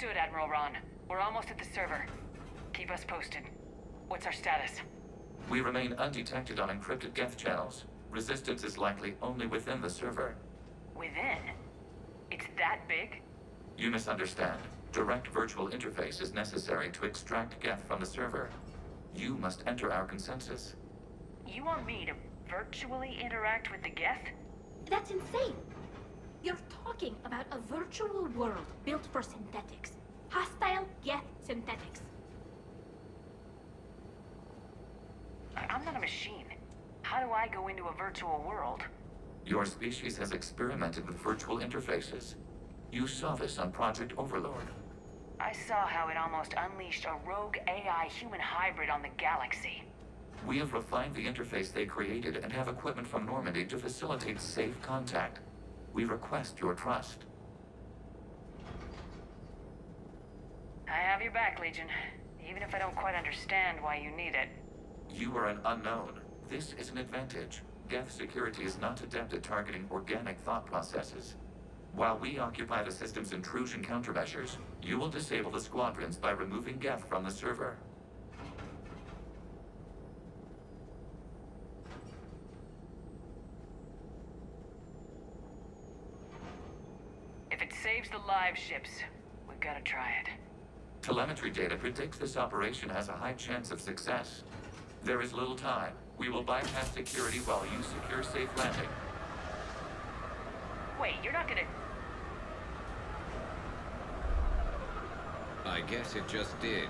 Understood, Admiral Ron. We're almost at the server. Keep us posted. What's our status? We remain undetected on encrypted Geth channels. Resistance is likely only within the server. Within? It's that big? You misunderstand. Direct virtual interface is necessary to extract Geth from the server. You must enter our consensus. You want me to virtually interact with the Geth? That's insane! You're talking about a virtual world built for synthetics. Hostile Geth synthetics. I'm not a machine. How do I go into a virtual world? Your species has experimented with virtual interfaces. You saw this on Project Overlord. I saw how it almost unleashed a rogue AI human hybrid on the galaxy. We have refined the interface they created and have equipment from Normandy to facilitate safe contact. We request your trust. I have your back, Legion. Even if I don't quite understand why you need it. You are an unknown. This is an advantage. Geth security is not adept at targeting organic thought processes. While we occupy the system's intrusion countermeasures, you will disable the squadrons by removing Geth from the server. If it saves the live ships, we've got to try it. Telemetry data predicts this operation has a high chance of success. There is little time. We will bypass security while you secure safe landing. Wait, you're not gonna... I guess it just did.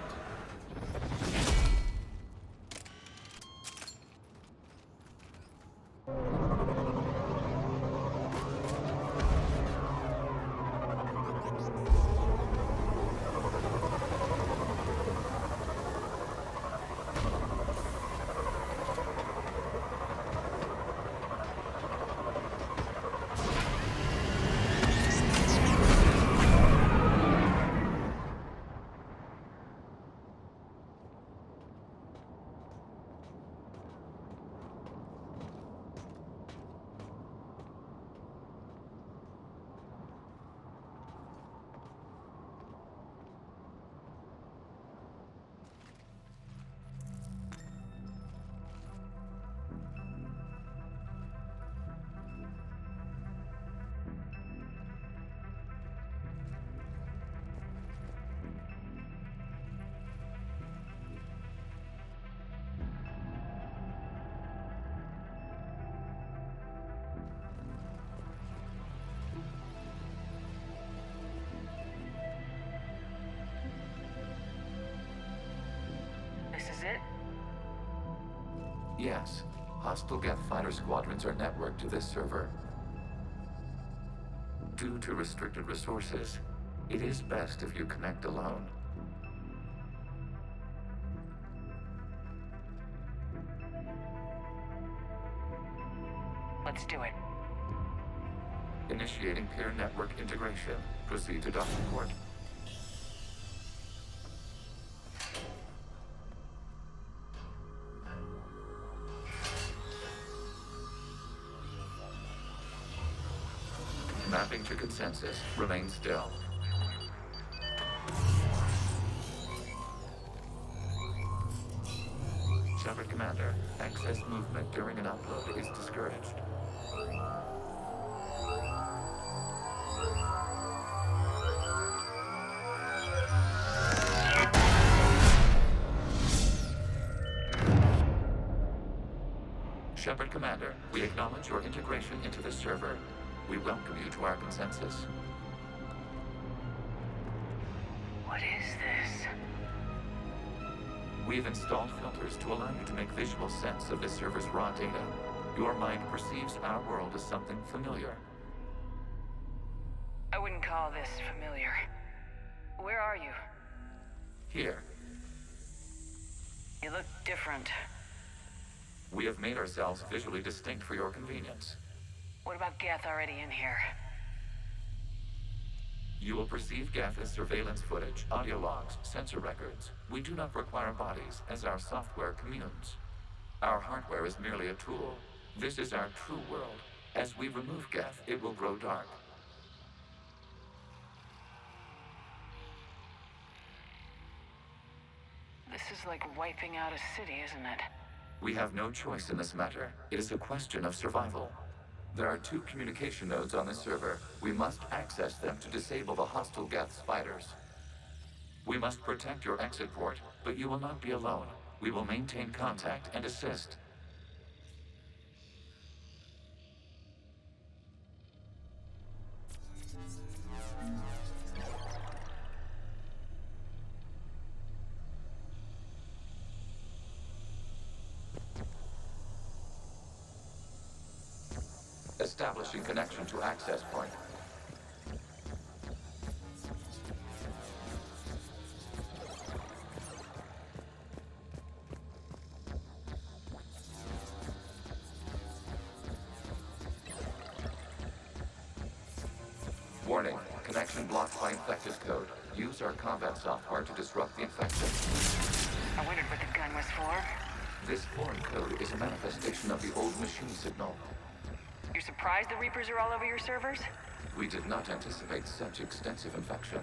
This is it? Yes. Hostile Geth fighter squadrons are networked to this server. Due to restricted resources, it is best if you connect alone. Let's do it. Initiating peer network integration. Proceed to docking port. Mapping to consensus. Remain still. Shepard Commander, excess movement during an upload is discouraged. Shepard Commander, we acknowledge your integration into the server. We welcome you to our consensus. What is this? We've installed filters to allow you to make visual sense of the server's raw data. Your mind perceives our world as something familiar. I wouldn't call this familiar. Where are you? Here, You look different. we have made ourselves visually distinct for your convenience. What about Geth already in here? You will perceive Geth as surveillance footage, audio logs, sensor records. We do not require bodies, as our software communes. Our hardware is merely a tool. This is our true world. As we remove Geth, it will grow dark. is like wiping out a city, isn't it? We have no choice in this matter. It is a question of survival. There are 2 communication nodes on this server. We must access them to disable the hostile Geth spiders. We must protect your exit port, but you will not be alone. We will maintain contact and assist. Establishing connection to access point. Warning, connection blocked by infected code. Use our combat software to disrupt the infection. I wondered what the gun was for. This foreign code is a manifestation of the old machine signal. You're surprised the Reapers are all over your servers? We did not anticipate such extensive infection.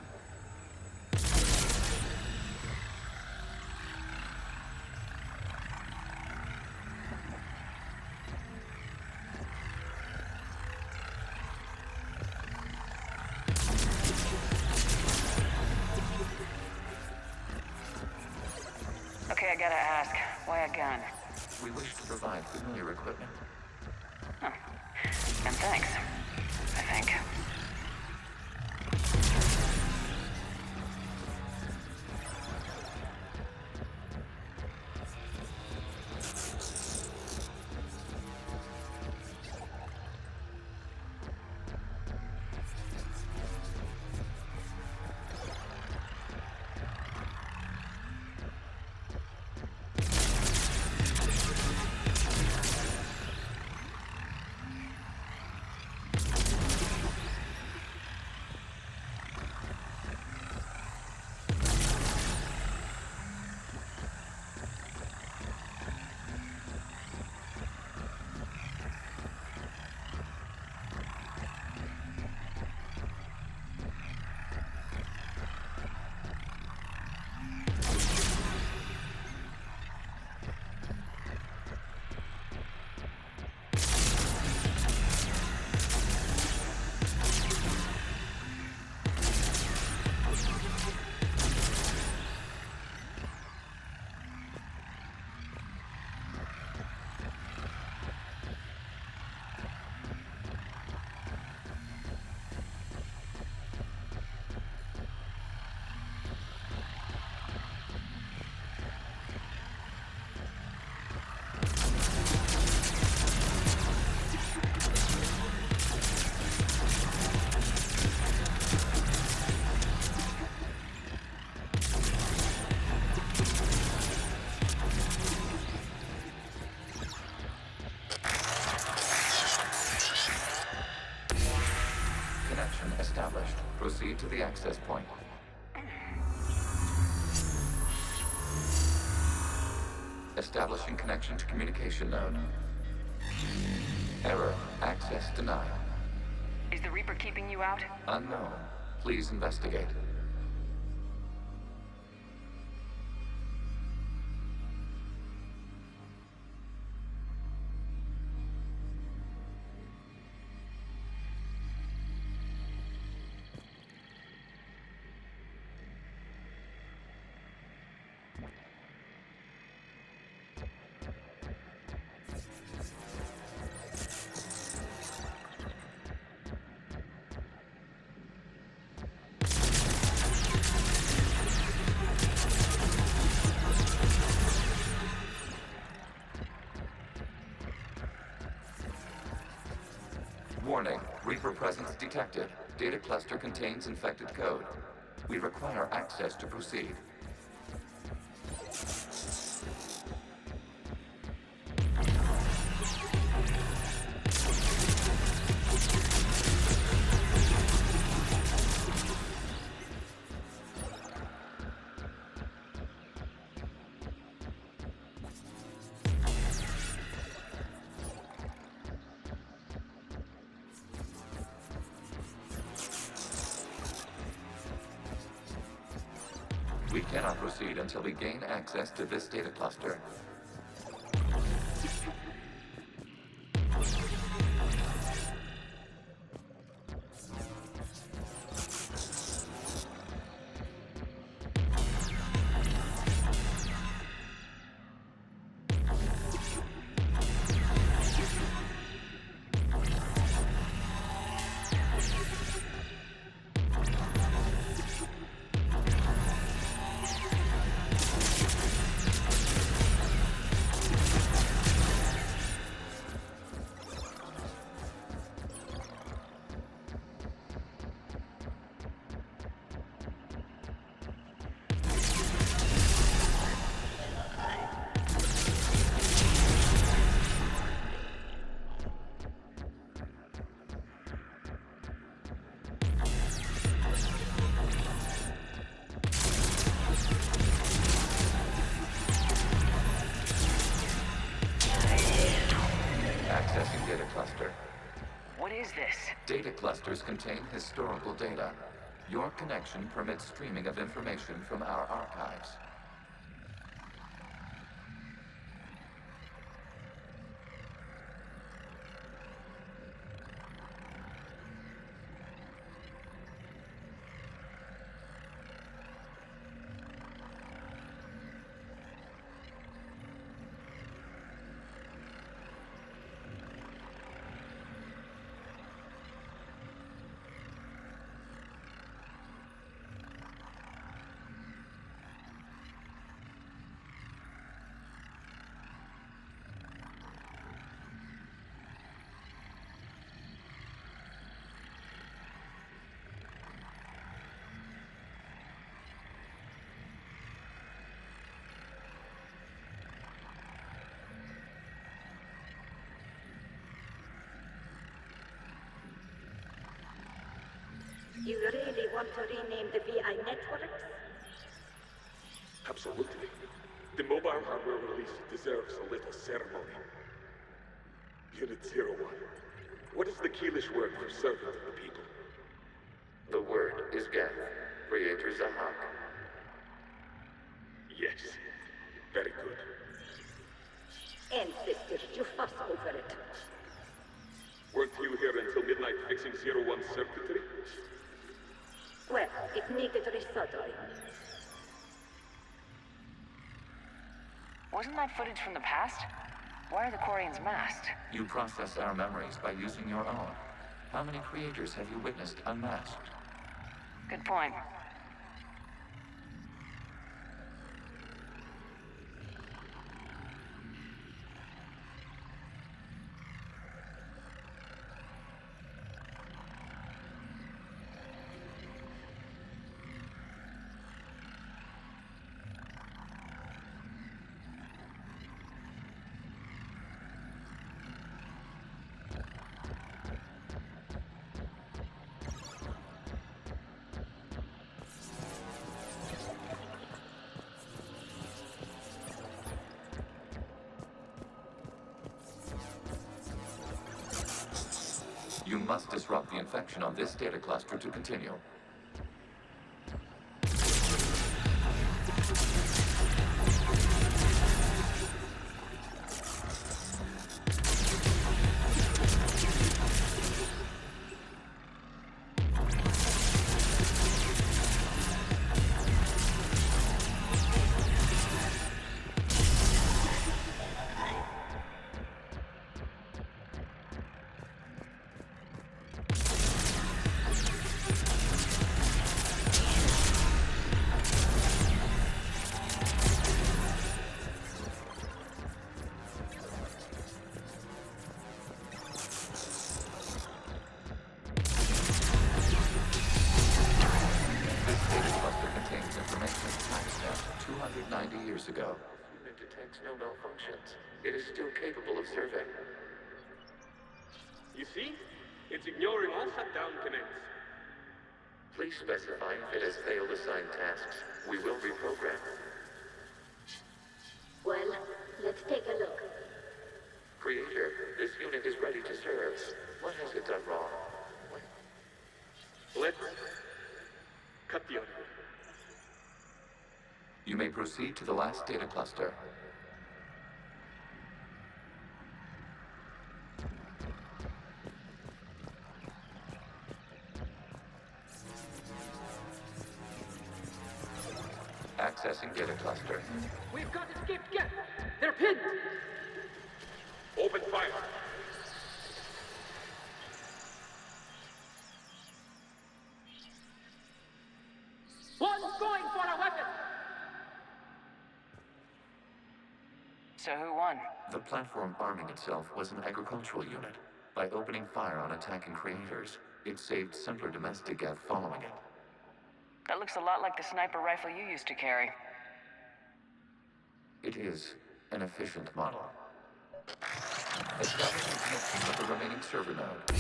Okay, I gotta ask, why a gun? We wish to provide familiar equipment. Huh. And thanks, I think. Established. Proceed to the access point. Establishing connection to communication node. Error. Access denied. Is the Reaper keeping you out? Unknown. Please investigate. Warning. Reaper presence detected. Data cluster contains infected code. We require access to proceed. We cannot proceed until we gain access to this data cluster. Accessing data cluster. What is this? Data clusters contain historical data. Your connection permits streaming of information from our archives. You really want to rename the VI networks? Absolutely. The mobile hardware release deserves a little ceremony. Unit 01. What is the Keelish word for servant of the people? The word is Geth, Creator Zahak. Yes. Very good. Ancestors, you fuss over it. Weren't you here until midnight fixing 01's circuitry? Well, it needed resoldering. Wasn't that footage from the past? Why are the Quarians masked? You process our memories by using your own. How many creators have you witnessed unmasked? Good point. You must disrupt the infection on this data cluster to continue. Years ago. It detects no malfunctions. It is still capable of survey. You see? It's ignoring all shutdown connects. Please specify if it has failed assigned tasks. We will reprogram. Well, let's take a look. Creator, this unit is ready to serve. What has it done wrong? Let's cut the audio. may proceed to the last data cluster. Accessing data cluster. We've got escaped Geth! They're pinned! Open fire! One's going for a weapon! So who won? The platform arming itself was an agricultural unit. By opening fire on attacking creators, it saved simpler domestic Geth following it. That looks a lot like the sniper rifle you used to carry. It is an efficient model. Establishing connection with the remaining server node.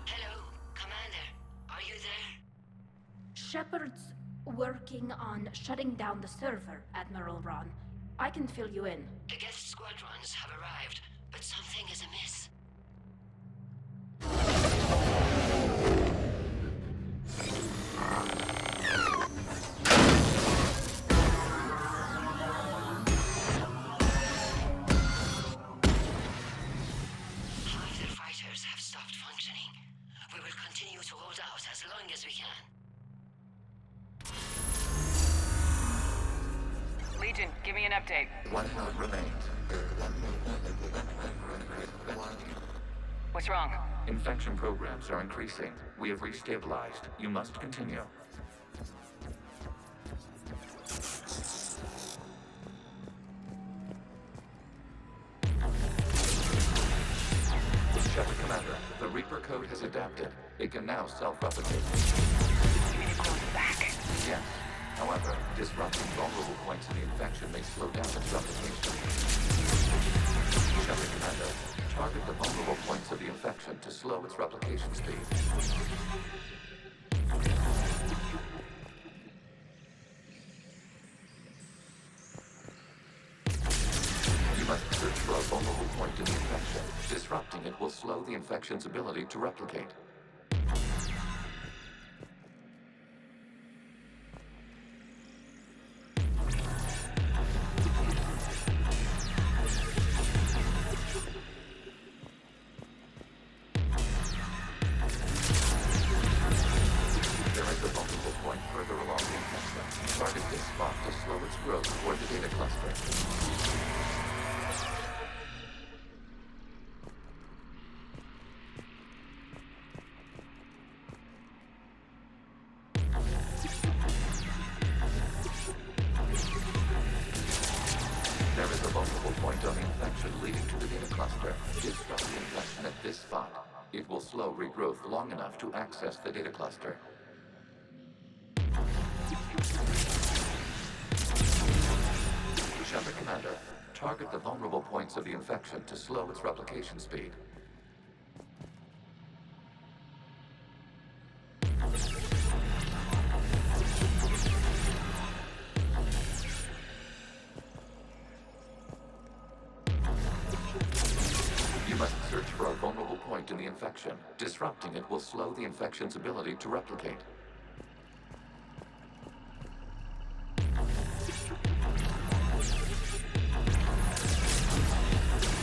Hello, Commander. Are you there? Shepard's working on shutting down the server, Admiral Ron. I can fill you in. The guest squadrons have arrived, but something is amiss. Fighter fighters have stopped functioning. We will continue to hold out as long as we can. Legion, give me an update. One node remains. What's wrong? Infection programs are increasing. We have restabilized. You must continue. Shepard Commander, the Reaper code has adapted. It can now self-replicate. You mean it goes back? Yes. However, disrupting vulnerable points in the infection may slow down its replication. Shepard Commander, target the vulnerable points of the infection to slow its replication speed. You must search for a vulnerable point in the infection. Disrupting it will slow the infection's ability to replicate. Regrowth long enough to access the data cluster. Shepard Commander, target the vulnerable points of the infection to slow its replication speed. In the infection. Disrupting it will slow the infection's ability to replicate.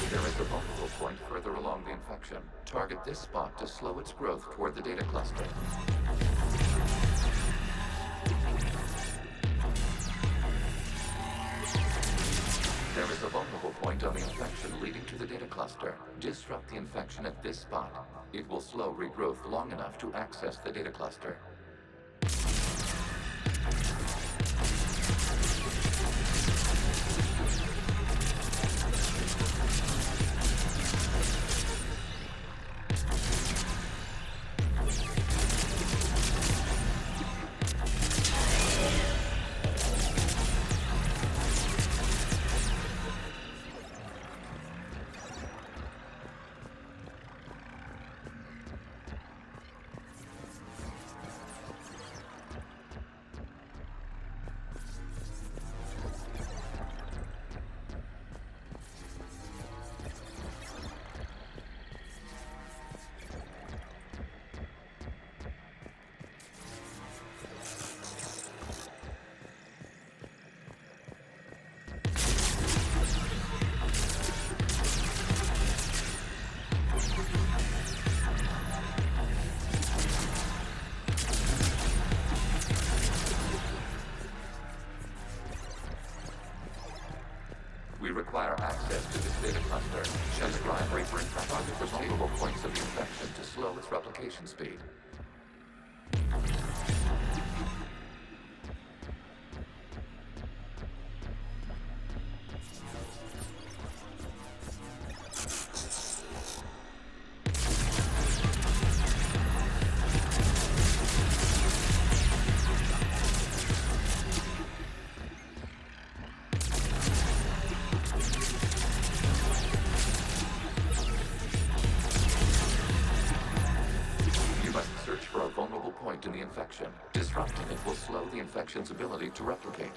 There is a vulnerable point further along the infection. Target this spot to slow its growth toward the data cluster. There is a vulnerable point on the infection leading to the data cluster. Disrupt the infection at this spot. It will slow regrowth long enough to access the data cluster. We require access to this data cluster. Describe reference target for vulnerable points of the infection to slow its replication speed. In the infection. Disrupting it will slow the infection's ability to replicate.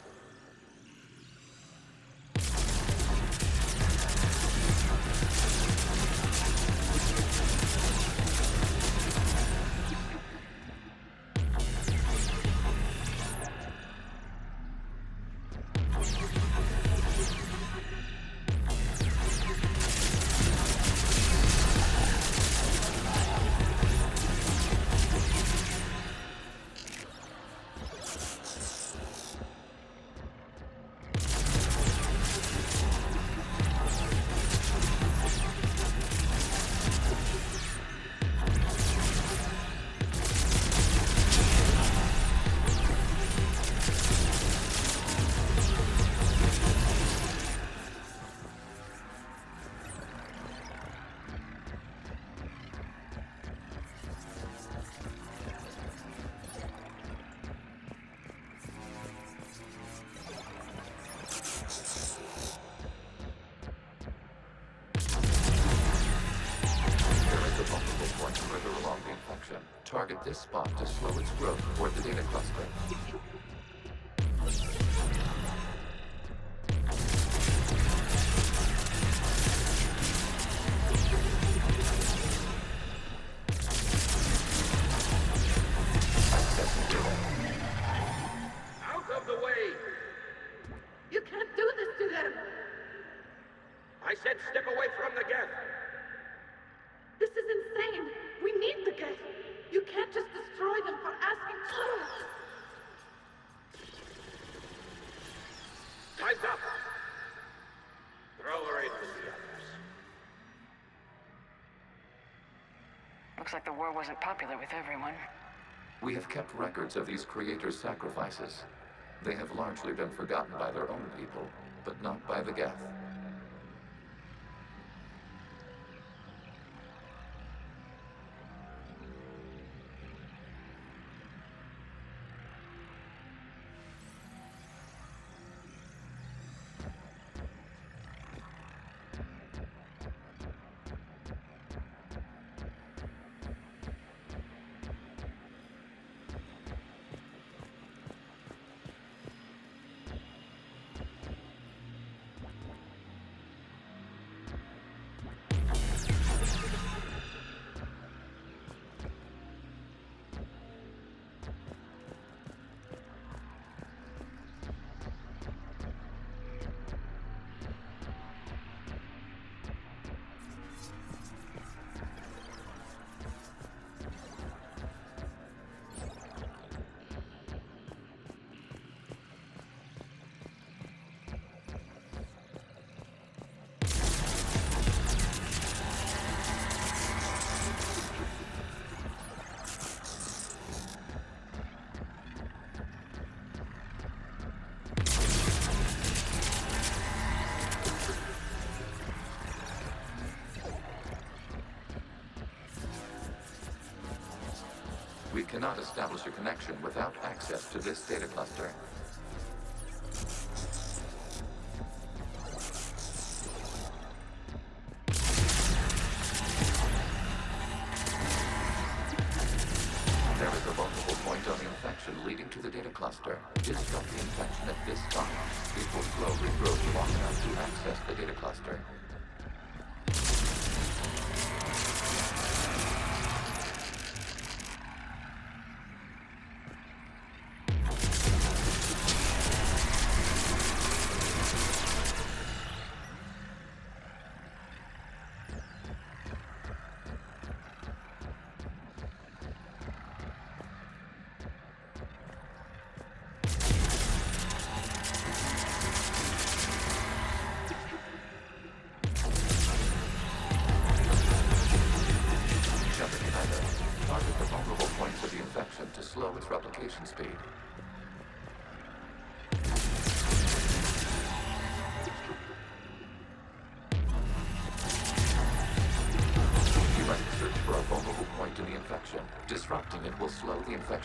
Target this spot to slow its growth toward the data cluster. Out of the way! You can't do this to them! I said step away from the Geth! This is insane! We need the Geth! You can't just destroy them for asking. Time's up! Throw her in with the others. Looks like the war wasn't popular with everyone. We have kept records of these creators' sacrifices. They have largely been forgotten by their own people, but not by the Geth. We cannot establish a connection without access to this data cluster. There is a vulnerable point on the infection leading to the data cluster. Disrupt the infection at this spot. It will slowly grow long enough to access the data cluster.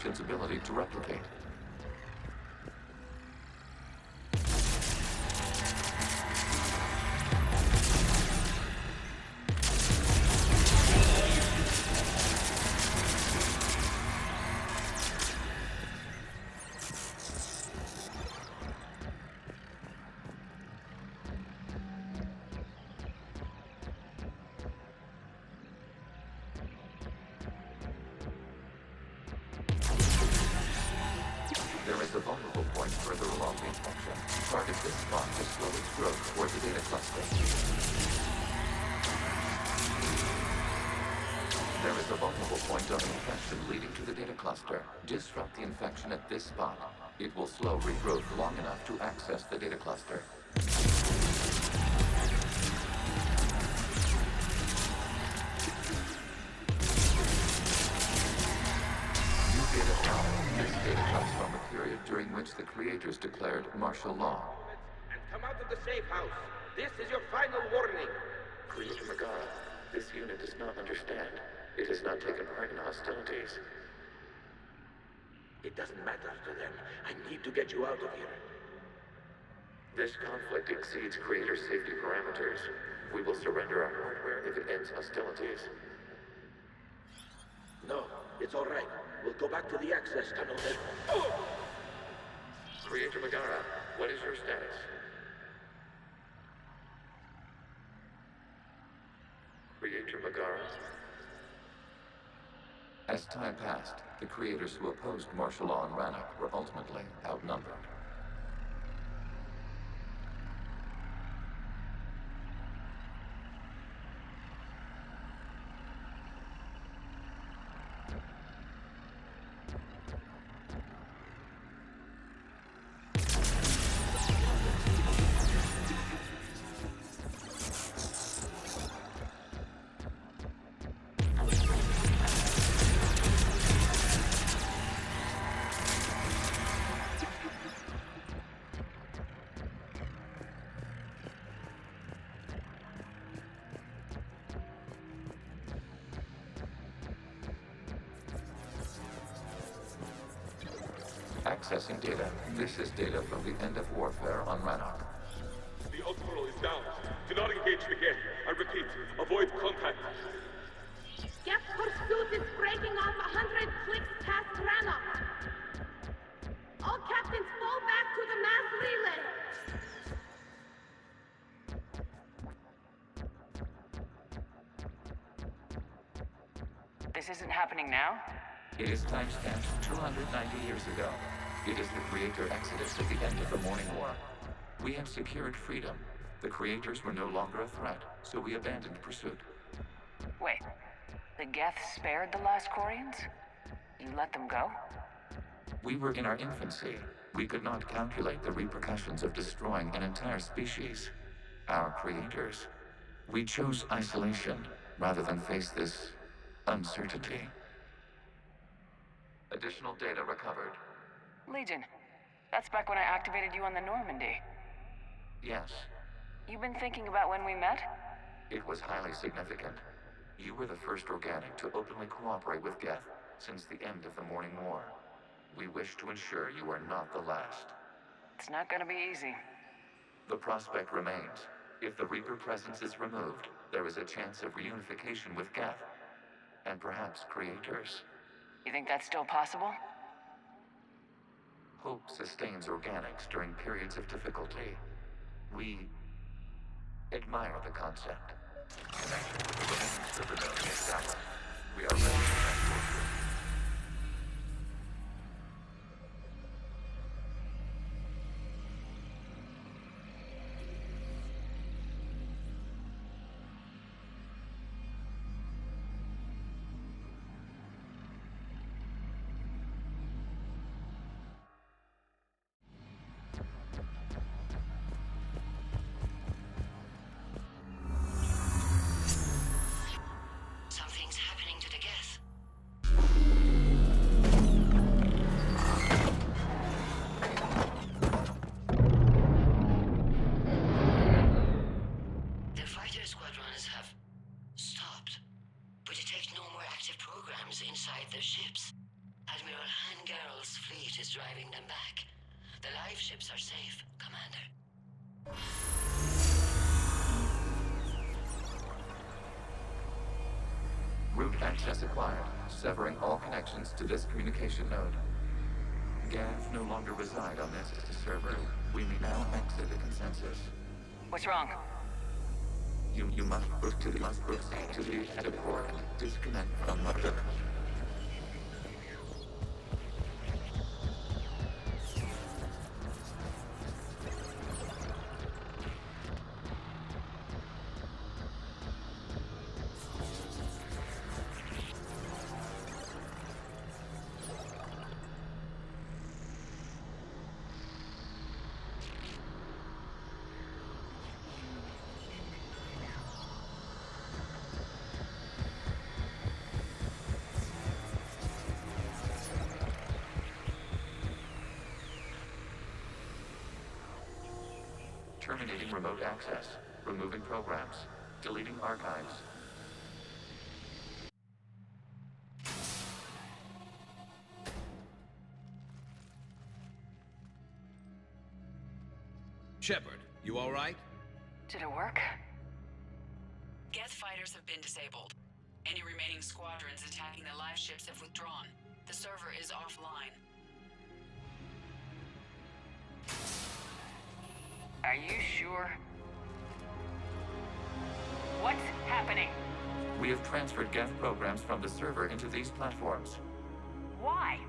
infection's ability to replicate. There is a vulnerable point further along the infection. Target this spot to slow its growth toward the data cluster. There is a vulnerable point on the infection leading to the data cluster. Disrupt the infection at this spot. It will slow regrowth long enough to access the data cluster. This data comes from a period during which the creators declared martial law. And come out of the safe house. This is your final warning. Creator Megara, this unit does not understand. It has not taken part in hostilities. It doesn't matter to them. I need to get you out of here. This conflict exceeds creator safety parameters. We will surrender our hardware if it ends hostilities. No, it's all right. We'll go back to the access tunnel then. Creator Megara, what is your status? Creator Megara? As time passed, the creators who opposed martial law in Rannoch were ultimately outnumbered. Accessing data. This is data from the end of warfare on Rannoch. The Ultimaral is down. Do not engage the Geth. I repeat, avoid contact. Geth pursuit is breaking off 100 clicks past Rannoch. All captains fall back to the mass relay. This isn't happening now? It is timestamped 290 years ago. It is the creator exodus at the end of the Morning War. We had secured freedom. The creators were no longer a threat, so we abandoned pursuit. Wait, the Geth spared the last Quarians? You let them go? We were in our infancy. We could not calculate the repercussions of destroying an entire species. Our creators. We chose isolation rather than face this uncertainty. Additional data recovered. Legion, that's back when I activated you on the Normandy. Yes, You've been thinking about when we met? it was highly significant. You were the first organic to openly cooperate with Geth since the end of the Morning War. We wish to ensure you are not the last. It's not gonna be easy. The prospect remains. If the Reaper presence is removed, there is a chance of reunification with Geth. And perhaps creators. You think that's still possible? Hope sustains organics during periods of difficulty. We admire the concept. Connection with the remaining supernova established. We are ready to transport you. Something's happening to the Geth. ships are safe, Commander. Root access acquired, severing all connections to this communication node. Geth no longer reside on this server. We may now exit the consensus. What's wrong? You must proceed to the headquarters and disconnect from Mother. Terminating remote access. Removing programs. Deleting archives. Shepard, you all right? Did it work? Geth fighters have been disabled. Any remaining squadrons attacking the live ships have withdrawn. The server is offline. Are you sure? What's happening? We have transferred Geth programs from the server into these platforms. Why?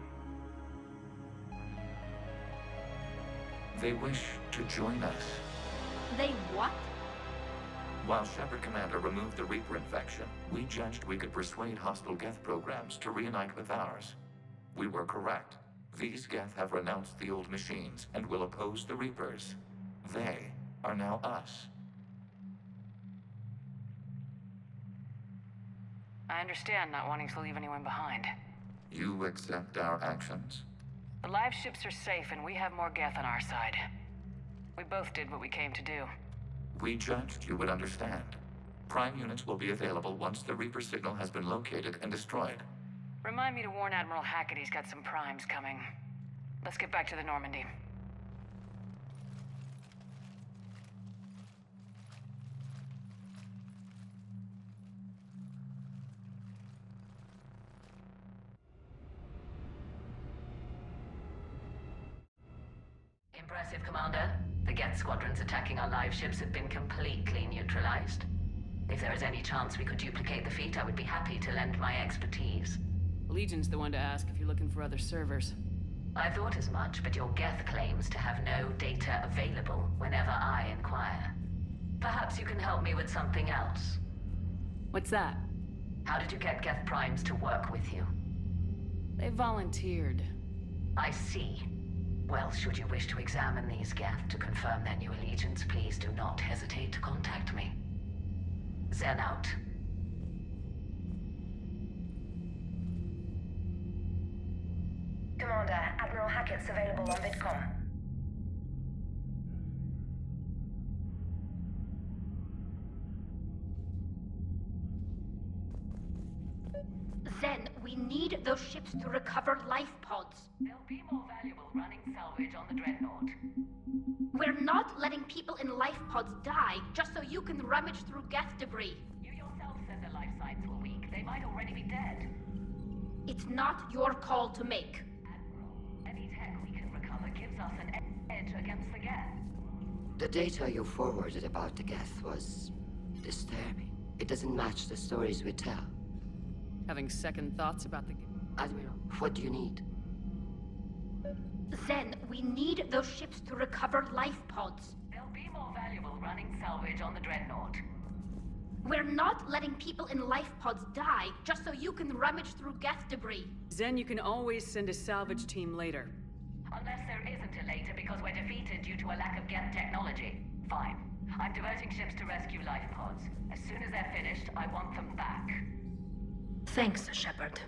They wish to join us. They what? While Shepard Commander removed the Reaper infection, we judged we could persuade hostile Geth programs to reunite with ours. We were correct. These Geth have renounced the old machines and will oppose the Reapers. They are now us. I understand not wanting to leave anyone behind. You accept our actions? The live ships are safe and we have more Geth on our side. We both did what we came to do. We judged you would understand. Prime units will be available once the Reaper signal has been located and destroyed. Remind me to warn Admiral Hackett he's got some primes coming. Let's get back to the Normandy. Impressive, Commander. The Geth squadrons attacking our live ships have been completely neutralized. If there is any chance we could duplicate the feat, I would be happy to lend my expertise. Legion's the one to ask if you're looking for other servers. I thought as much, but your Geth claims to have no data available whenever I inquire. Perhaps you can help me with something else. What's that? How did you get Geth primes to work with you? They volunteered. I see. Well, should you wish to examine these Geth to confirm their new allegiance, please do not hesitate to contact me. Zen out. Commander, Admiral Hackett's available on VidCom. Zen, we need those ships to recover life pods. They'll be more valuable running salvage on the Dreadnought. We're not letting people in life pods die just so you can rummage through Geth debris. You yourself said their life signs were weak. They might already be dead. It's not your call to make. Admiral, any tech we can recover gives us an edge against the Geth. The data you forwarded about the Geth was disturbing. It doesn't match the stories we tell. Having second thoughts about the... Admiral, what do you need? Zen, we need those ships to recover life pods. They'll be more valuable running salvage on the Dreadnought. We're not letting people in life pods die just so you can rummage through Geth debris. Zen, you can always send a salvage team later. Unless there isn't a later because we're defeated due to a lack of Geth technology. Fine. I'm diverting ships to rescue life pods. As soon as they're finished, I want them back. Thanks, Shepard.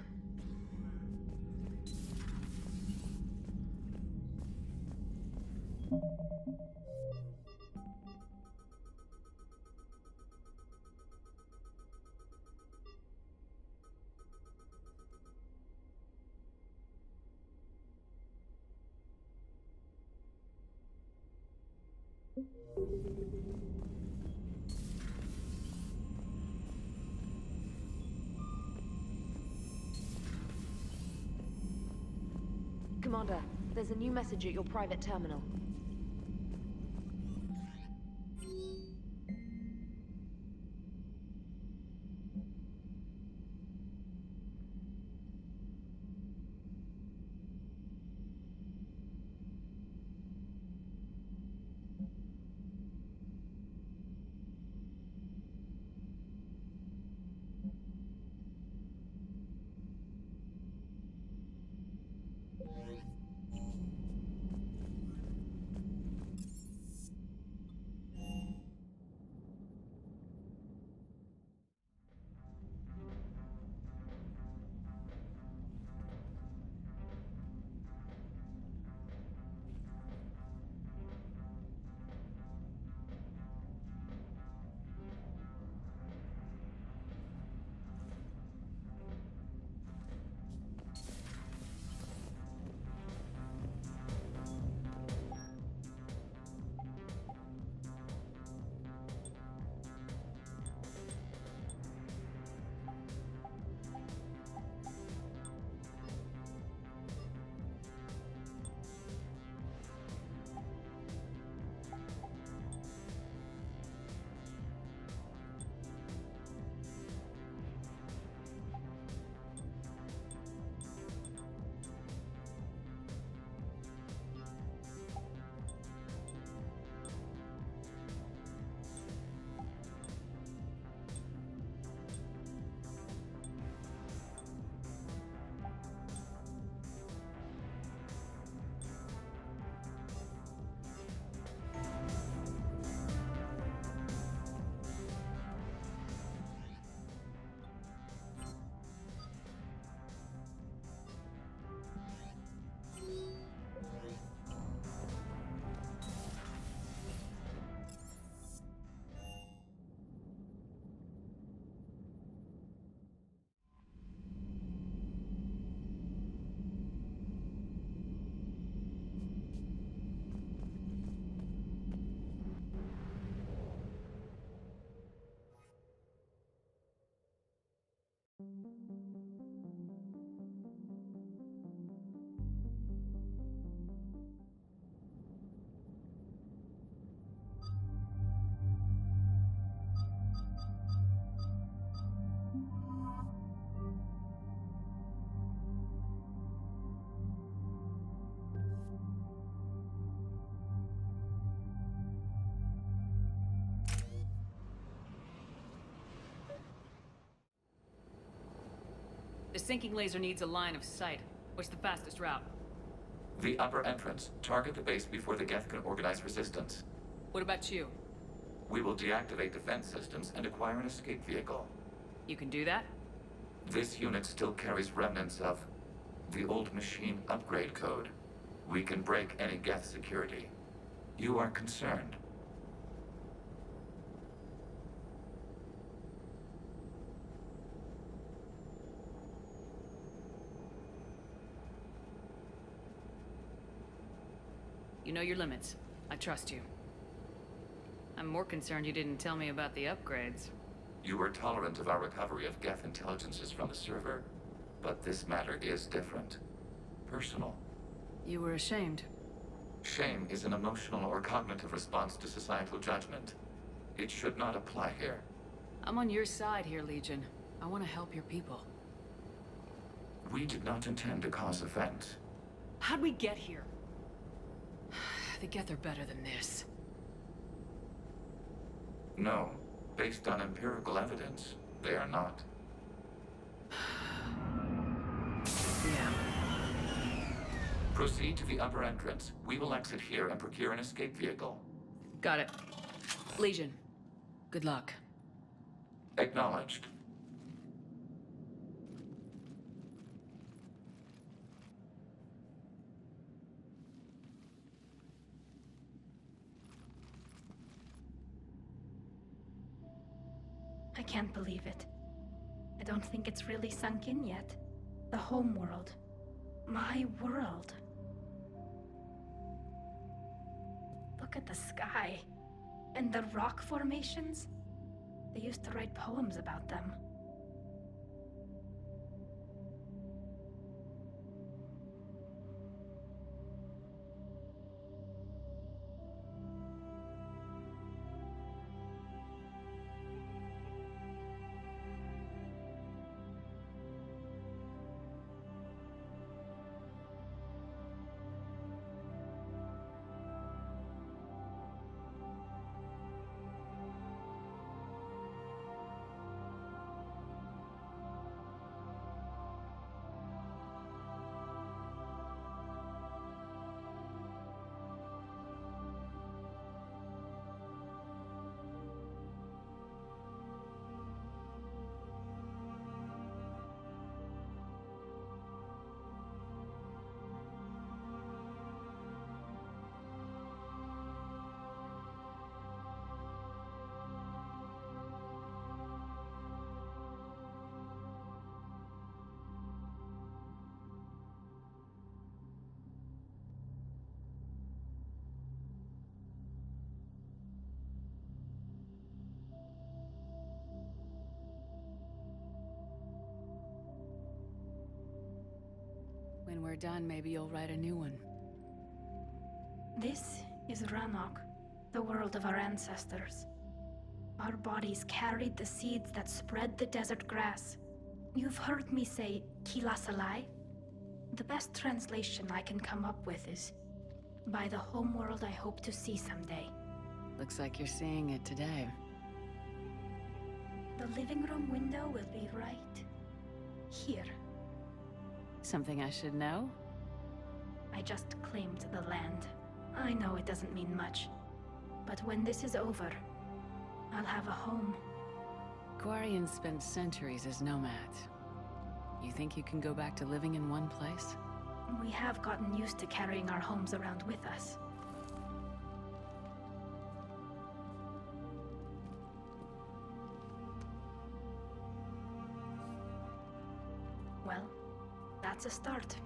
Commander, there's a new message at your private terminal. The sinking laser needs a line of sight. What's the fastest route? The upper entrance. Target the base before the Geth can organize resistance. What about you? We will deactivate defense systems and acquire an escape vehicle. You can do that? This unit still carries remnants of the old machine upgrade code. We can break any Geth security. You are concerned. You know your limits. I trust you. I'm more concerned you didn't tell me about the upgrades. You were tolerant of our recovery of Geth intelligences from the server, but this matter is different. Personal. You were ashamed. Shame is an emotional or cognitive response to societal judgment. It should not apply here. I'm on your side here, Legion. I want to help your people. We did not intend to cause offense. How'd we get here? The Geth are better than this. No. Based on empirical evidence, they are not. Yeah. Proceed to the upper entrance. We will exit here and procure an escape vehicle. Got it. Legion, good luck. Acknowledged. I can't believe it. I don't think it's really sunk in yet. The home world. My world. Look at the sky. And the rock formations? They used to write poems about them. When we're done, maybe you'll write a new one. This is Ranok, the world of our ancestors. Our bodies carried the seeds that spread the desert grass. You've heard me say Kilasalai? The best translation I can come up with is, by the homeworld I hope to see someday. Looks like you're seeing it today. The living room window will be right here. Something I should know? I just claimed the land. I know it doesn't mean much, but when this is over, I'll have a home. Quarians spent centuries as nomads. You think you can go back to living in one place? We have gotten used to carrying our homes around with us. Well, that's a start.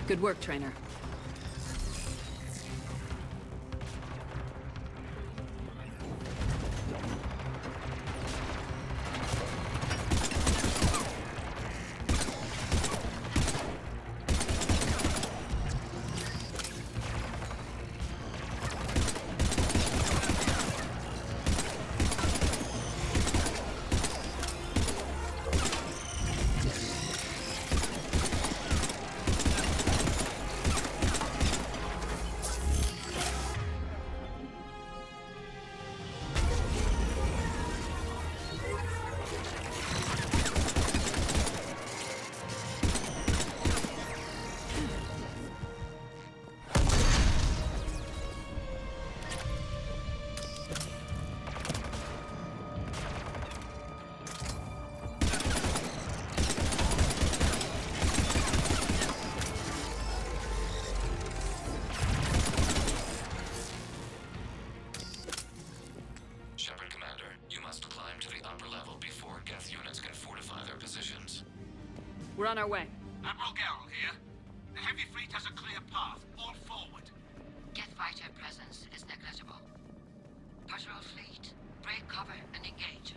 Good work, Trainer. Shepard, Commander, you must climb to the upper level before Geth units can fortify their positions. We're on our way. Admiral Garrel here. The heavy fleet has a clear path. All forward. Geth fighter presence is negligible. Patrol fleet, break cover and engage.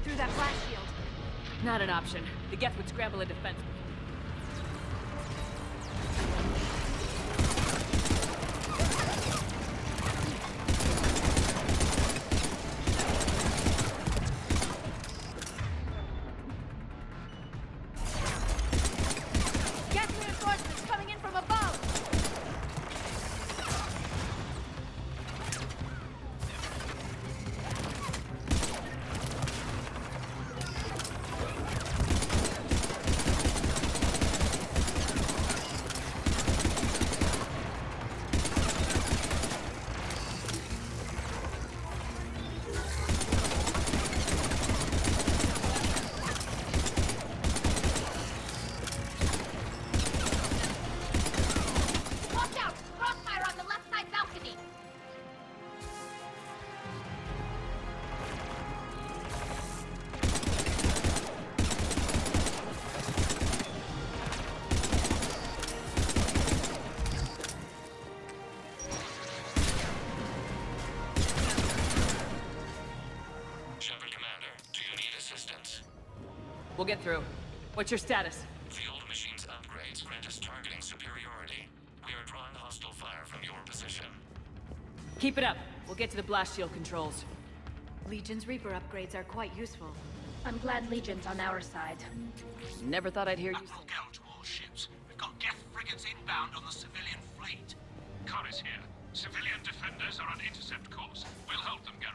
through that blast shield. Not an option. The Geth would scramble a defense. Geth reinforcements coming in from above! We'll get through. What's your status? The old machine's upgrades grant us targeting superiority. We are drawing hostile fire from your position. Keep it up. We'll get to the blast shield controls. Legion's Reaper upgrades are quite useful. I'm glad Legion's on our side. Never thought I'd hear you Admiral Gell to all ships. We've got Geth frigates inbound on the civilian fleet. Khan is here. Civilian defenders are on intercept course. We'll help them, Geralt.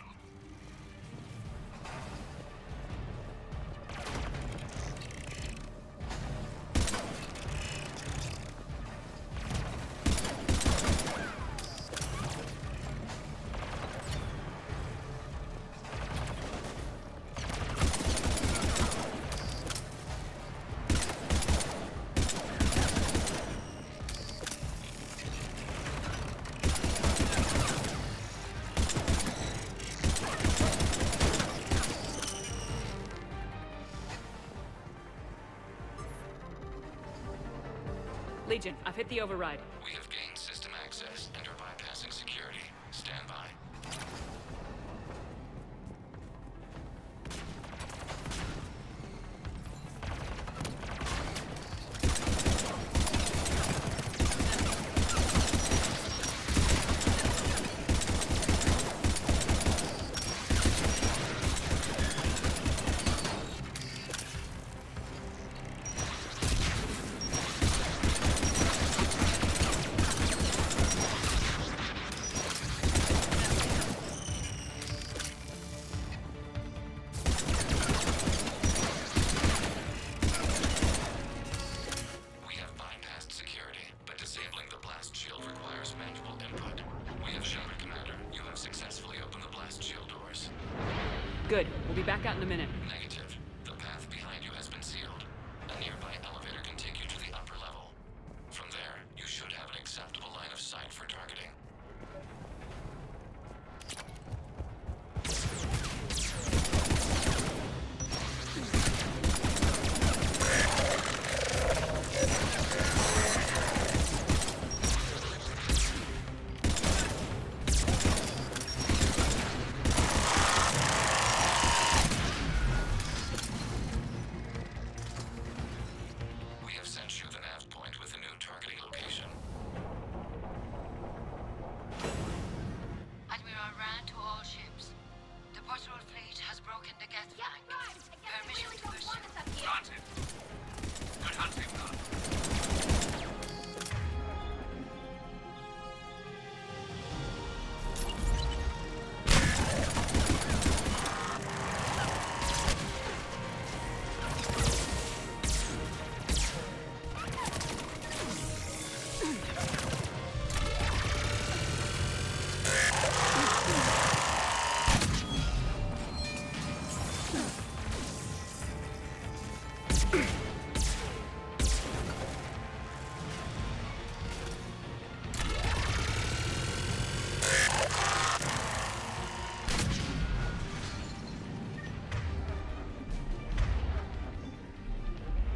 Legion, I've hit the override. We have gained system access and are bypassing security. Stand by. Good. We'll be back out in a minute. Negative. The path behind you has been sealed. A nearby elevator can take you to the upper level. From there, you should have an acceptable line of sight for targeting.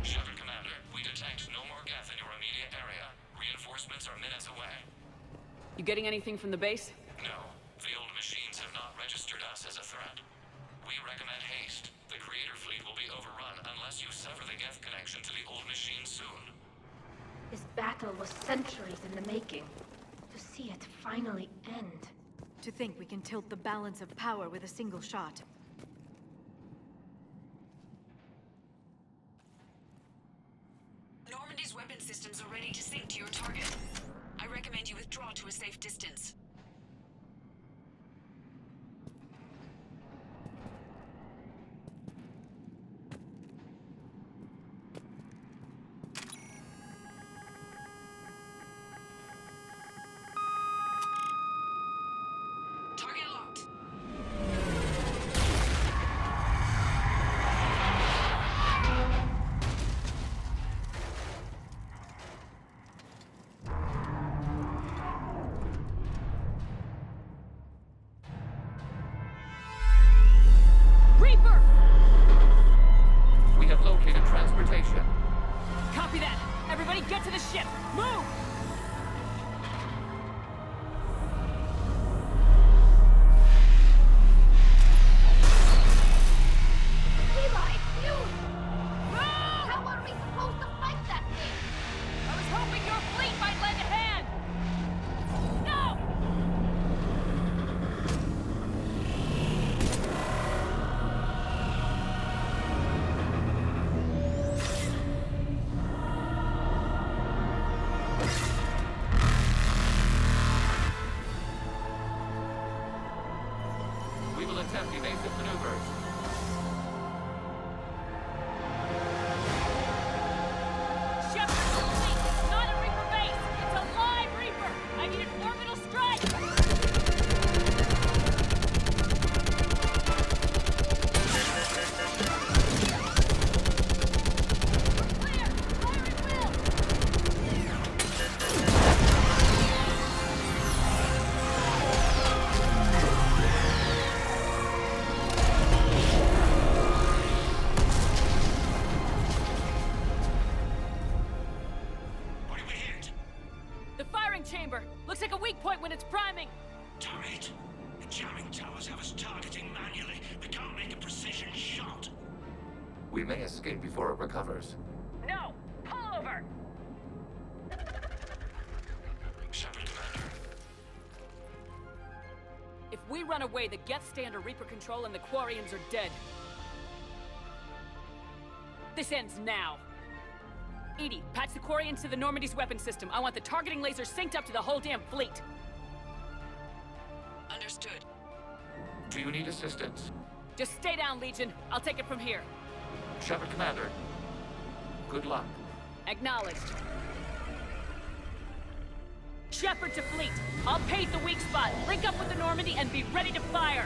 Shepard, Commander, we detect no more Geth in your immediate area. Reinforcements are minutes away. You getting anything from the base? No. The old machines have not registered us as a threat. We recommend haste. The Creator fleet will be overrun unless you sever the Geth connection to the old machines soon. This battle was centuries in the making. To see it finally end. To think we can tilt the balance of power with a single shot. Normandy's weapon systems are ready to sync to your target. I recommend you withdraw to a safe distance. Target locked. Reaper! We have located transportation. Copy that! Everybody get to the ship! Move! Eli, you! How are we supposed to fight that thing? I was hoping your chamber. Looks like a weak point when it's priming. Damn it! The jamming towers have us targeting manually. We can't make a precision shot. We may escape before it recovers. No! Pull over! Shepard, Commander. If we run away, the Geth stay under Reaper control and the Quarians are dead. This ends now. Edie, patch the Quarians to the Normandy's weapon system. I want the targeting laser synced up to the whole damn fleet. Understood. Do you need assistance? Just stay down, Legion. I'll take it from here. Shepard, Commander. Good luck. Acknowledged. Shepard to fleet. I'll pave the weak spot, link up with the Normandy, and be ready to fire.